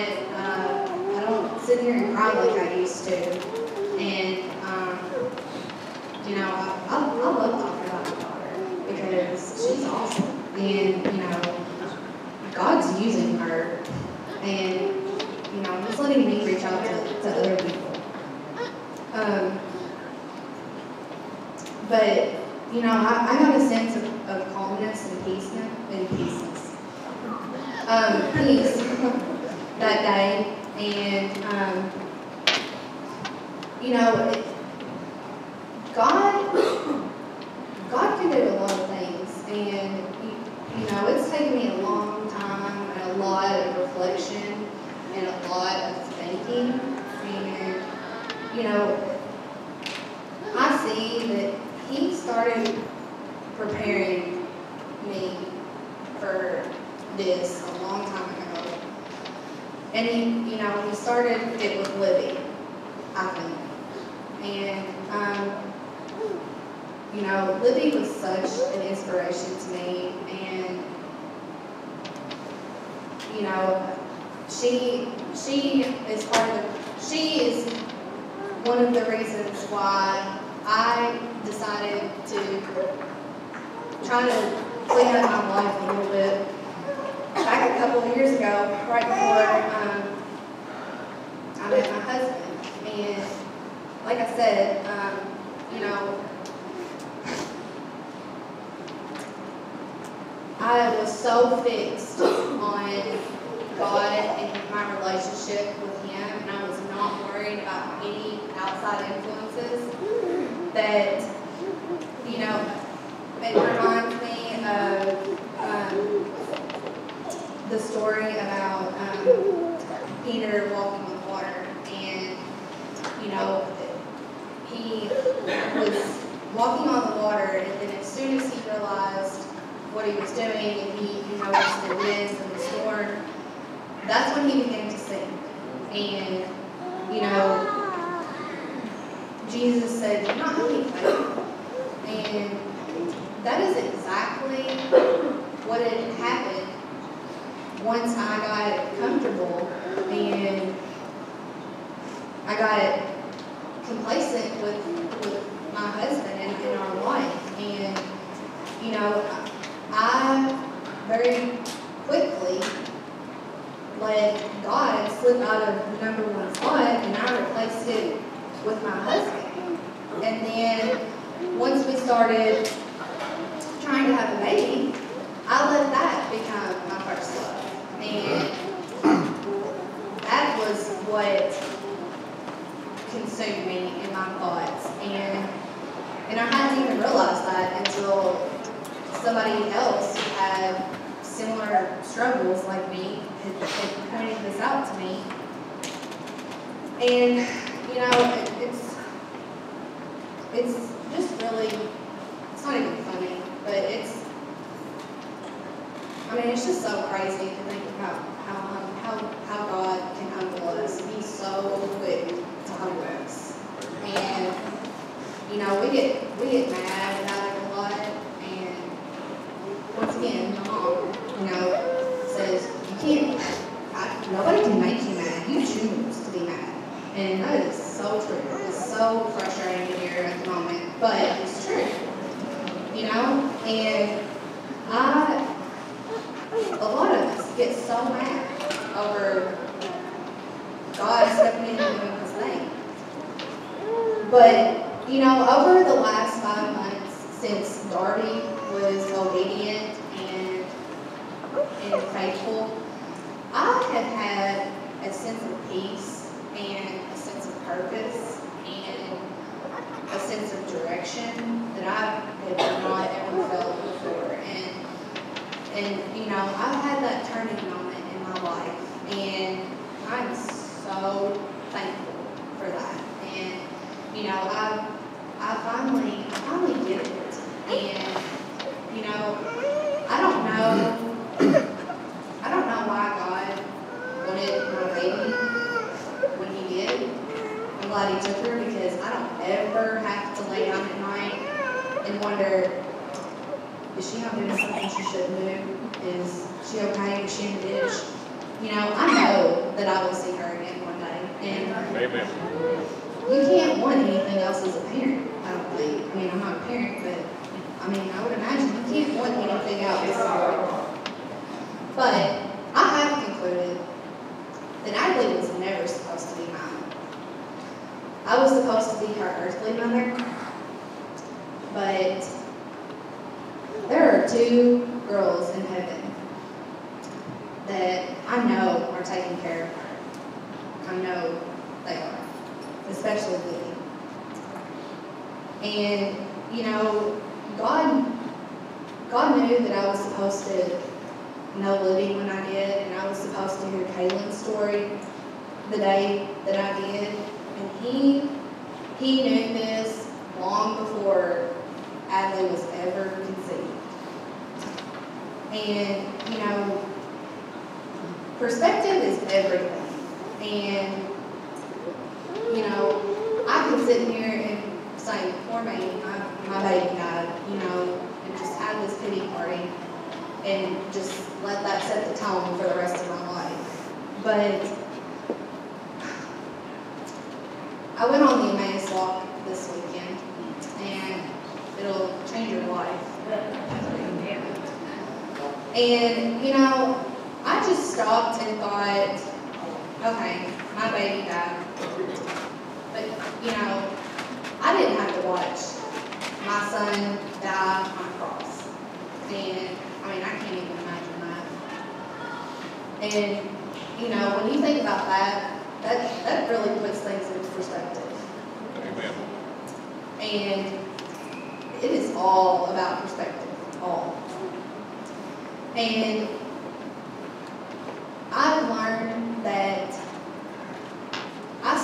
I don't sit here and cry like I used to. And, you know, I love talking about my daughter, because she's awesome. And, you know, God's using her, and, you know, He's letting me reach out to other people. But, you know, I got a sense of calmness and peace that day, and, you know, God can do a lot of things, and, you know, it's taken me a long time and a lot of reflection and a lot of thinking, and, you know, I see that He started preparing me for this a long time ago. And He started it with Libby, I think. And, you know, Libby was such an inspiration to me, and, you know, she is one of the reasons why I decided to try to clean up my life a little bit. Back a couple of years ago, right before I met my husband, and like I said, you know, I was so fixed on God and my relationship with Him, and I was not worried about any outside influences, that, you know, it reminds me of the story about Peter walking on water, and, you know, he was walking on the water, and then as soon as he realized what he was doing, and he noticed the winds and the storm, that's when he began to sink. And, you know, Jesus said, "You're not having faith." And that is exactly what had happened once I got comfortable and I got complacent with my husband and in our life. And, you know, I very quickly let God slip out of the #1 spot, and I replaced it with my husband. And then once we started trying to have a baby, I let that become my first love. And that was what consumed me in my thoughts. And I hadn't even realized that until somebody else who had similar struggles like me had pointed this out to me. And, you know, it's just really, it's not even funny, but it's just so crazy to think about how God can humble us. He's so quick to humble us. And, you know, we get mad about it a lot. And once again, my mom, you know, says, nobody can make you mad. You choose to be mad. And that is so true. It's so frustrating to hear at the moment, but it's true. You know? And a lot of us get so mad over God stepping in and doing his thing. But, you know, over the last 5 months since Darby was obedient and faithful, I have had a sense of peace and a sense of purpose and a sense of direction that I had not ever felt before. And you know, I've had that turning moment in my life, and I'm so thankful for that. And you know, I finally did it. And you know, I don't know why God wanted my baby when he did. I'm glad he took her, because I don't ever have to lay down at night and wonder, is she not doing something she shouldn't do? Is she okay? Is she in the ditch? You know, I know that I will see her again one day. And Amen. you can't want anything else as a parent, I don't think. I mean, I'm not a parent, but I mean, I would imagine you can't want anything else. But I have concluded that Natalie was never supposed to be mine. I was supposed to be her earthly mother, but there are 2 girls in heaven that I know are taking care of her. I know they are, especially Lily. And, you know, God knew that I was supposed to know Libby when I did, and I was supposed to hear Kaylin's story the day that I did. And he knew this long before Adley was ever conceived. And, you know, perspective is everything. And, you know, I can sit here and say, poor me, my baby died, you know, and just have this pity party and just let that set the tone for the rest of my life. But I went on the Emmaus walk this weekend, and it'll change your life. And, you know, I just stopped and thought, okay, my baby died. But, you know, I didn't have to watch my son die on a cross. And, I mean, I can't even imagine that. And, you know, when you think about that really puts things into perspective. Amen. And it is all about perspective, all. And I've learned that I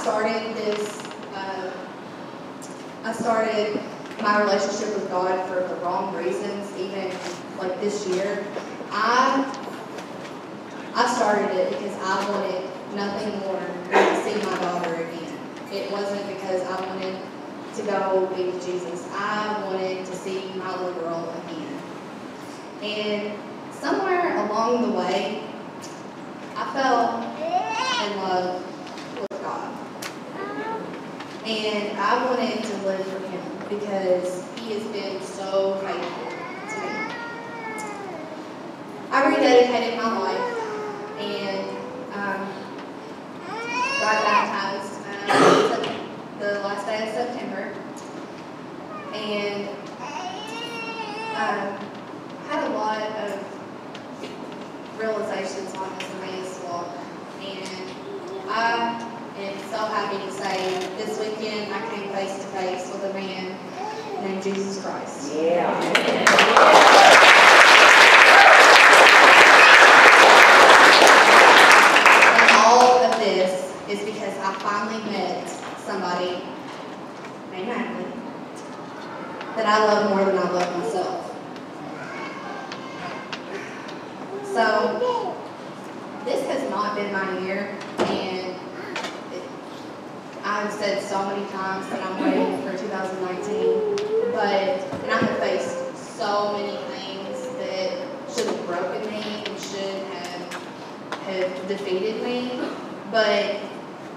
started my relationship with God for the wrong reasons, even like this year. I started it because I wanted nothing more than to see my daughter again. It wasn't because I wanted to go be with Jesus. I wanted to see my little girl again. And somewhere along the way, I fell in love with God. And I wanted to live for him because he has been so faithful to me. I rededicated my life and got baptized the last day of September. had a lot of realizations on this Emmaus walk, and I am so happy to say this weekend I came face to face with a man named Jesus Christ. Yeah. And all of this is because I finally met somebody named Albin that I love more than I love myself. So, this has not been my year, and I've said so many times that I'm waiting for 2019, and I have faced so many things that should have broken me and should have defeated me, but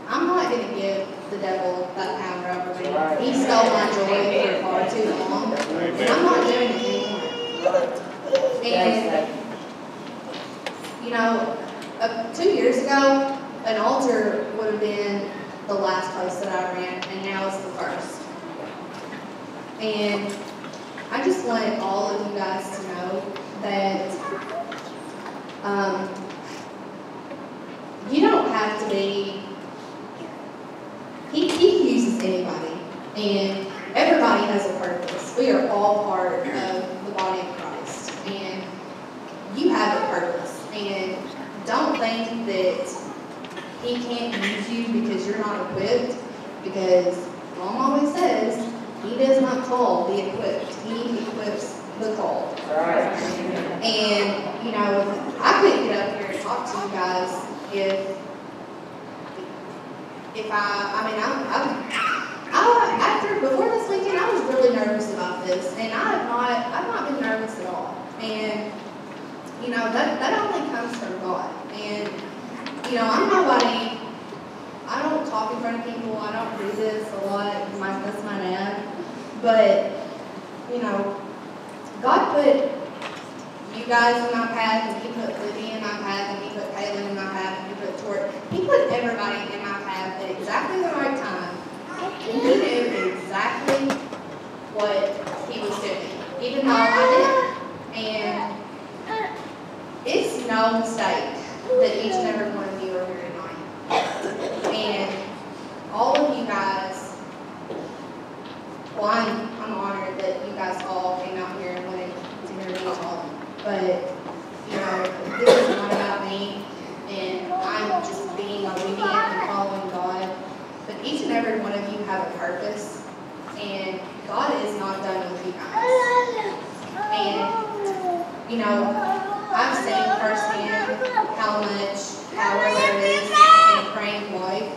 I'm not going to give the devil that power over me. He stole my joy for far too long, and I'm not doing it anymore. And, you know, 2 years ago, an altar would have been the last place that I ran, and now it's the first. And I just want all of you guys to know that you don't have to be, he uses anybody, and everybody has a purpose. We are all part of the body of Christ, and you have a purpose. And don't think that he can't use you because you're not equipped, because Mom always says he does not call the equipped, he equips the called. Right. And, you know, I couldn't get up here and talk to you guys if before this weekend, I was really nervous about this, and I've not been nervous at all. And, you know, that only comes from God. And, you know, I'm nobody, I don't talk in front of people, I don't do this a lot, that's my dad. But, you know, God put you guys in my path, and he put Libby in my path, and he put Kaylin in my path, and he put Tort. He put everybody in my path at exactly the right time. And he knew exactly what he was doing, even though I didn't. And it's no mistake that each and every one of you are here tonight. And all of you guys, well, I'm honored that you guys all came out here and wanted to hear me talk. But, you know, this is not about me, and I'm just being obedient and following God. But each and every one of you have a purpose, and God is not done with you guys. And, you know, I've seen firsthand how much power there is in a praying wife.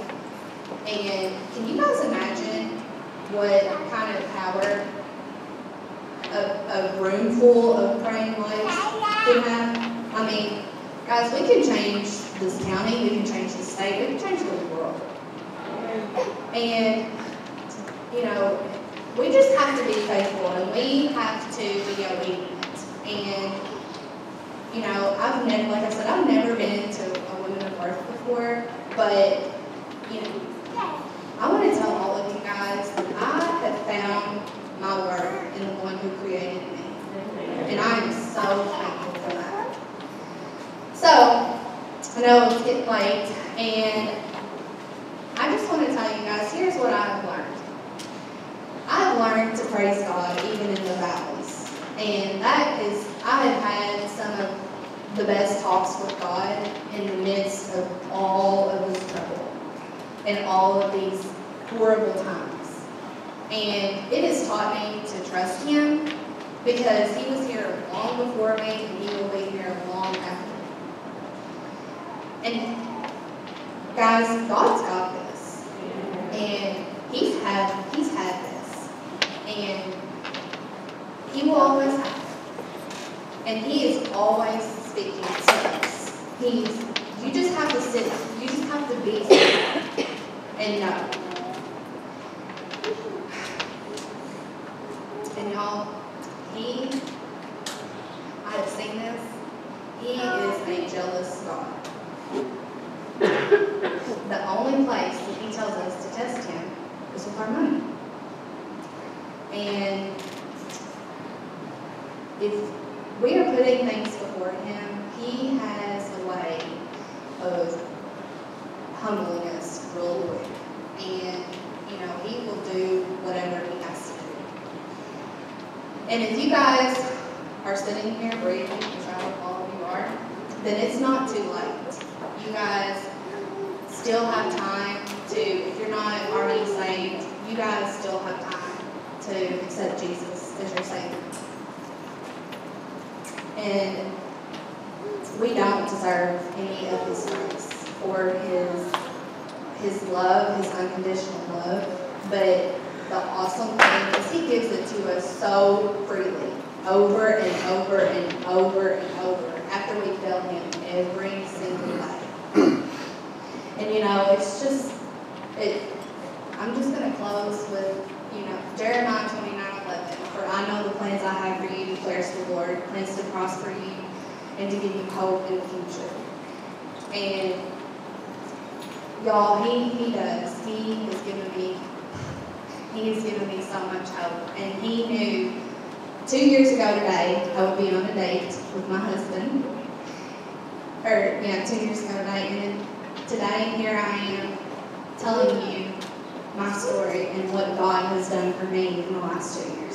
And can you guys imagine what kind of power a room full of praying wives can have? I mean, guys, we can change this county, we can change the state, we can change the world. And, you know, we just have to be faithful, and we have to be obedient. And, you know, I've never, like I said, I've never been to a Women of Birth before, but, you know, I want to tell all of you guys that I have found my worth in the one who created me. And I am so thankful for that. So, I know it's getting late, and I just want to tell you guys, here's what I've learned. I've learned to praise God even in the valleys. And that is, I have had some of the best talks with God in the midst of all of this trouble and all of these horrible times. And it has taught me to trust Him, because He was here long before me, and He will be here long after me. And guys, God's got this. And He's had this. And He will always have it. And He is always speaking to us. You just have to sit, you just have to be still and know. And y'all, I have seen this, He is a jealous God. The only place that He tells us to test Him is with our money. And if we are putting things before Him, He has a way of humbling us real quick. And, you know, He will do whatever He has to do. And if you guys are sitting here breathing, which I hope all of you are, then it's not too late. You guys still have time to, if you're not already saved, you guys still have time to accept Jesus as your Savior. And we don't deserve any of His grace or His love, His unconditional love. But the awesome thing is He gives it to us so freely, over and over and over and over, after we fail Him every single day. And you know, it's just, I'm just going to close with, you know, Jeremiah 29:11. For I know the plans I have for you, declares the Lord, plans to prosper you and to give you hope in the future. And y'all, He does. He has given me so much hope. And He knew 2 years ago today I would be on a date with my husband. 2 years ago today. And then today, here I am telling you my story and what God has done for me in the last 2 years.